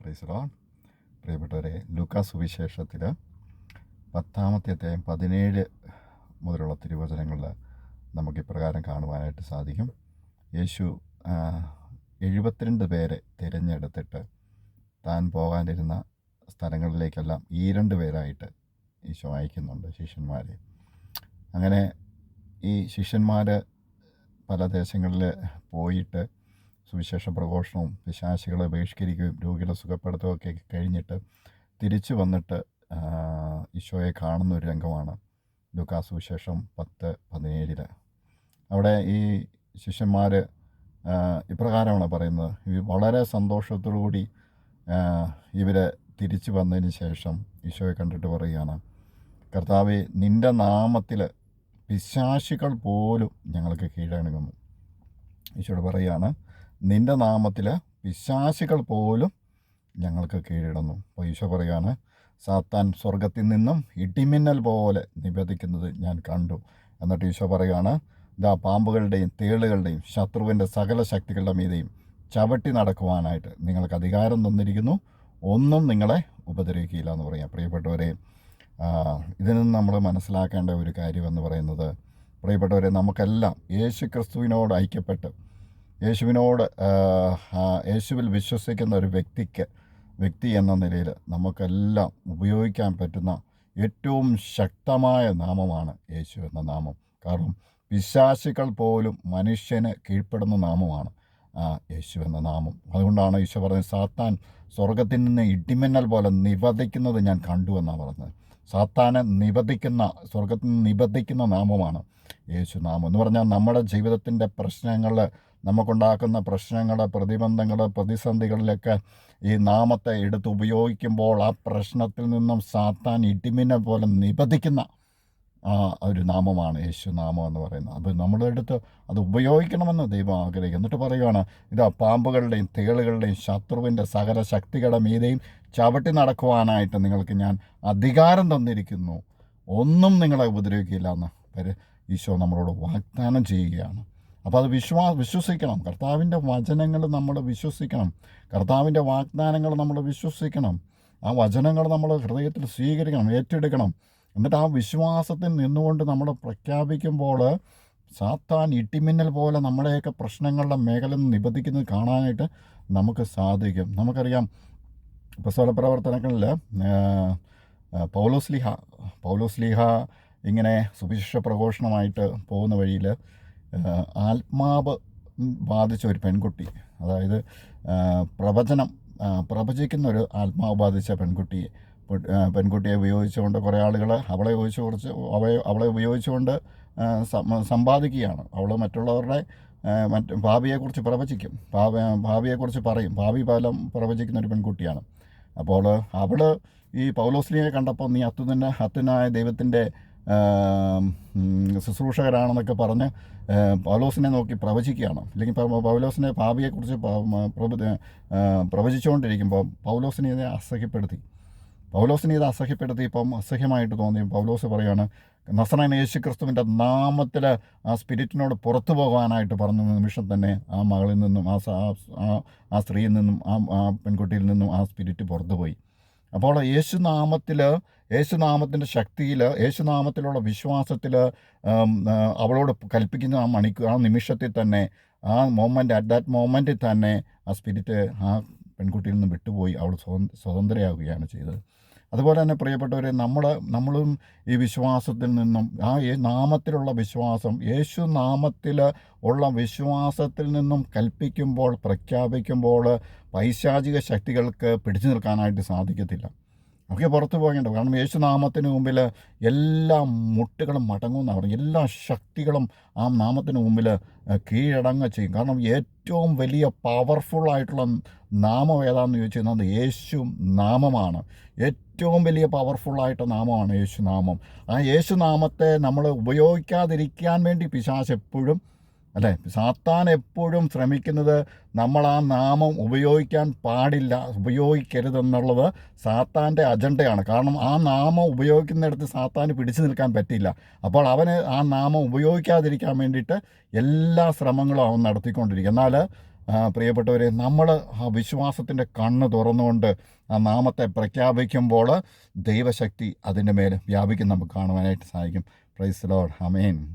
Praise Lord. പ്രിയപ്പെട്ടവരെ, Lucas സുവിശേഷത്തിൽ 10-ാമത്തെ 17 മുതലുള്ള തിരുവചനങ്ങളിൽ നമുക്ക് ഇപ്രകാരം കാണുവാനായിട്ട് സാധിക്കും. യേശു 72 പേരെ തിരഞ്ഞെടുത്തിട്ട് താൻ പോകാനിരുന്ന സ്ഥലങ്ങളിലേക്കെല്ലാം ഈ 2 പേരായിട്ട് ഈശോ അയക്കുന്നുണ്ട്, ശിഷ്യന്മാരെ. അങ്ങനെ ഈ ശിഷ്യന്മാർ പല ദേശങ്ങളിൽ പോയിട്ട് സുവിശേഷ പ്രഘോഷണവും പിശാചുകളെ ബഹിഷ്കരിക്കുകയും രോഗികളെ സുഖപ്പെടുത്തുകയൊക്കെ കഴിഞ്ഞിട്ട് തിരിച്ചു വന്നിട്ട് ഈശോയെ കാണുന്ന ഒരു രംഗമാണ് ലൂക്കാസ് സുവിശേഷം 10:17. അവിടെ ഈ ശിഷ്യന്മാർ ഇപ്രകാരമാണ് പറയുന്നത്. വളരെ സന്തോഷത്തോടുകൂടി ഇവർ തിരിച്ചു വന്നതിന് ശേഷം ഈശോയെ കണ്ടിട്ട് പറയുകയാണ്, കർത്താവേ, നിൻ്റെ നാമത്തിൽ പിശാചുകൾ പോലും ഞങ്ങൾക്ക് കീഴടങ്ങുന്നു. ഈശോയോട് പറയുകയാണ്, നിൻ്റെ നാമത്തിൽ പിശാചുകൾ പോലും ഞങ്ങൾക്ക് കീഴടങ്ങുന്നു. അപ്പോൾ ഈശോ പറയുകയാണ്, സാത്താൻ സ്വർഗത്തിൽ നിന്നും ഇടിമിന്നൽ പോലെ നിബന്ധിക്കുന്നത് ഞാൻ കണ്ടു. എന്നിട്ട് ഈശോ പറയുകയാണ്, ഇതാ പാമ്പുകളുടെയും തേളുകളുടെയും ശത്രുവിൻ്റെ സകല ശക്തികളുടെ മീതെയും ചവിട്ടി നടക്കുവാനായിട്ട് നിങ്ങൾക്ക് അധികാരം തന്നിരിക്കുന്നു, ഒന്നും നിങ്ങളെ ഉപദ്രവിക്കില്ല എന്ന് പറയാം. പ്രിയപ്പെട്ടവരെ, ഇതിൽ നിന്ന് നമ്മൾ മനസ്സിലാക്കേണ്ട ഒരു കാര്യമെന്ന് പറയുന്നത്, പ്രിയപ്പെട്ടവരെ, നമുക്കെല്ലാം യേശു ക്രിസ്തുവിനോട് ഐക്യപ്പെട്ട് യേശുവിൽ വിശ്വസിക്കുന്ന ഒരു വ്യക്തി എന്ന നിലയിൽ നമുക്കെല്ലാം ഉപയോഗിക്കാൻ പറ്റുന്ന ഏറ്റവും ശക്തമായ നാമമാണ് യേശു എന്ന നാമം. കാരണം പിശാചുകൾ പോലും മനുഷ്യന് കീഴ്പ്പെടുന്ന നാമമാണ് യേശു എന്ന നാമം. അതുകൊണ്ടാണ് ഈശോ പറഞ്ഞത്, സാത്താൻ സ്വർഗത്തിൽ നിന്ന് ഇടിമിന്നൽ പോലെ നിബന്ധിക്കുന്നത് ഞാൻ കണ്ടു എന്നാണ് പറഞ്ഞത്. സാത്താനെ സ്വർഗത്തിൽ നിന്ന് നിബന്ധിക്കുന്ന നാമമാണ് യേശു നാമം എന്ന് പറഞ്ഞാൽ, നമ്മുടെ ജീവിതത്തിൻ്റെ പ്രശ്നങ്ങൾ, നമുക്കുണ്ടാക്കുന്ന പ്രശ്നങ്ങൾ, പ്രതിബന്ധങ്ങൾ, പ്രതിസന്ധികളിലൊക്കെ ഈ നാമത്തെ എടുത്ത് ഉപയോഗിക്കുമ്പോൾ ആ പ്രശ്നത്തിൽ നിന്നും സാത്താൻ ഇടിമിന്നൽ പോലെ നിബന്ധിക്കുന്ന ഒരു നാമമാണ് യേശു നാമം എന്ന് പറയുന്നത്. അപ്പോൾ നമ്മുടെ അടുത്ത് അത് ഉപയോഗിക്കണമെന്ന് ദൈവം ആഗ്രഹിക്കും. എന്നിട്ട് പറയുകയാണ്, ഇതാ പാമ്പുകളുടെയും തേളുകളുടെയും ശത്രുവിൻ്റെ സകല ശക്തികളുടെ മീതെയും ചവിട്ടി നടക്കുവാനായിട്ട് നിങ്ങൾക്ക് ഞാൻ അധികാരം തന്നിരിക്കുന്നു, ഒന്നും നിങ്ങളെ ഉപദ്രവിക്കില്ല എന്ന് ഈശോ നമ്മളോട് വാഗ്ദാനം ചെയ്യുകയാണ്. അപ്പോൾ അത് വിശ്വസിക്കണം. കർത്താവിൻ്റെ വചനങ്ങൾ നമ്മൾ വിശ്വസിക്കണം. കർത്താവിൻ്റെ വാഗ്ദാനങ്ങൾ നമ്മൾ വിശ്വസിക്കണം. ആ വചനങ്ങൾ നമ്മൾ ഹൃദയത്തിൽ സ്വീകരിക്കണം, ഏറ്റെടുക്കണം. എന്നിട്ട് ആ വിശ്വാസത്തിൽ നിന്നുകൊണ്ട് നമ്മൾ പ്രഖ്യാപിക്കുമ്പോൾ സാത്താൻ ഇടിമിന്നൽ പോലെ നമ്മുടെയൊക്കെ പ്രശ്നങ്ങളുടെ മേഖല നിബന്ധിക്കുന്നത് കാണാനായിട്ട് നമുക്ക് സാധിക്കും. നമുക്കറിയാം, അപ്പോസ്തല പ്രവർത്തനങ്ങളിൽ പൗലോസ്ലീഹ ഇങ്ങനെ സുവിശേഷ പ്രഘോഷണമായിട്ട് പോകുന്ന വഴിയിൽ ആത്മാവ് ബാധിച്ച ഒരു പെൺകുട്ടി, അതായത് പ്രവചിക്കുന്ന ഒരു ആത്മാവ് ബാധിച്ച പെൺകുട്ടിയെ ഉപയോഗിച്ചുകൊണ്ട് കുറേ ആളുകൾ അവളെ ഉപയോഗിച്ചുകൊണ്ട് സമ്പാദിക്കുകയാണ്. അവൾ മറ്റുള്ളവരുടെ ഭാവിയെക്കുറിച്ച് പ്രവചിക്കും, ഭാവിയെക്കുറിച്ച് പറയും, ഭാവി ഫലം പ്രവചിക്കുന്ന ഒരു പെൺകുട്ടിയാണ്. അപ്പോൾ അവൾ ഈ പൗലോസ്ലീഹയെ കണ്ടപ്പോൾ, നീ അത്യുന്നതനായ ദൈവത്തിൻ്റെ ശുശ്രൂഷകരാണെന്നൊക്കെ പറഞ്ഞ് പൗലോസിനെ നോക്കി പ്രവചിക്കുകയാണ്. അല്ലെങ്കിൽ പൗലോസിനെ ഭാവിയെക്കുറിച്ച് പ്രവചിച്ചുകൊണ്ടിരിക്കുമ്പോൾ പൗലോസിനെ ഇത് അസഹ്യപ്പെടുത്തിയപ്പം അസഹ്യമായിട്ട് തോന്നി പൗലോസ് പറയാണ്, നസറേനായ യേശു ക്രിസ്തുവിൻ്റെ നാമത്തിൽ ആ സ്പിരിറ്റിനോട് പുറത്തു പോകാനായിട്ട് പറഞ്ഞ നിമിഷം തന്നെ ആ മകളിൽ നിന്നും ആ സ്ത്രീയിൽ നിന്നും ആ പെൺകുട്ടിയിൽ നിന്നും ആ സ്പിരിറ്റ് പുറത്തുപോയി. അപ്പോൾ യേശുനാമത്തിൻ്റെ ശക്തിയിൽ, യേശുനാമത്തിലുള്ള വിശ്വാസത്തിൽ അവളോട് കൽപ്പിക്കുന്ന ആ നിമിഷത്തിൽ തന്നെ, അറ്റ് ദാറ്റ് മൊമെൻറ്റിൽ തന്നെ ആ സ്പിരിറ്റ് ആ പെൺകുട്ടിയിൽ നിന്ന് വിട്ടുപോയി. അവൾ സ്വതന്ത്രയാവുകയാണ് ചെയ്തത്. അതുപോലെ തന്നെ പ്രിയപ്പെട്ടവരെ, നമ്മളും ഈ വിശ്വാസത്തിൽ നിന്നും, നാമത്തിലുള്ള വിശ്വാസം, യേശു നാമത്തിൽ ഉള്ള വിശ്വാസത്തിൽ നിന്നും കൽപ്പിക്കുമ്പോൾ, പ്രഖ്യാപിക്കുമ്പോൾ പൈശാചിക ശക്തികൾക്ക് പിടിച്ചു നിൽക്കാനായിട്ട് സാധിക്കത്തില്ല. ഒക്കെ പുറത്തു പോകേണ്ട. കാരണം യേശുനാമത്തിന് മുമ്പിൽ എല്ലാ മുട്ടുകളും മടങ്ങുമെന്നാണ് പറഞ്ഞത്. എല്ലാ ശക്തികളും ആ നാമത്തിന് മുമ്പിൽ കീഴടങ്ങുക ചെയ്യും. കാരണം ഏറ്റവും വലിയ പവർഫുള്ളായിട്ടുള്ള നാമം ഏതാണെന്ന് ചോദിച്ചു കഴിഞ്ഞാൽ അത് യേശു നാമമാണ്. ഏറ്റവും വലിയ പവർഫുള്ളായിട്ട് നാമമാണ് യേശുനാമം. ആ യേശുനാമത്തെ നമ്മൾ ഉപയോഗിക്കാതിരിക്കാൻ വേണ്ടി പിശാച് എപ്പോഴും, അല്ലേ, സാത്താൻ എപ്പോഴും ശ്രമിക്കുന്നത് നമ്മൾ ആ നാമം ഉപയോഗിക്കരുതെന്നുള്ളത് സാത്താൻ്റെ അജണ്ടയാണ്. കാരണം ആ നാമം ഉപയോഗിക്കുന്നിടത്ത് സാത്താന് പിടിച്ചു നിൽക്കാൻ പറ്റില്ല. അപ്പോൾ അവന് ആ നാമം ഉപയോഗിക്കാതിരിക്കാൻ വേണ്ടിയിട്ട് എല്ലാ ശ്രമങ്ങളും അവൻ നടത്തിക്കൊണ്ടിരിക്കും. എന്നാൽ പ്രിയപ്പെട്ടവരെ, നമ്മൾ ആ വിശ്വാസത്തിൻ്റെ കണ്ണ് തുറന്നുകൊണ്ട് ആ നാമത്തെ പ്രഖ്യാപിക്കുമ്പോൾ ദൈവശക്തി അതിൻ്റെ മേൽ വ്യാപിക്കും നമുക്ക് കാണുവാനായിട്ട് സാധിക്കും. Praise the Lord. ആമേൻ.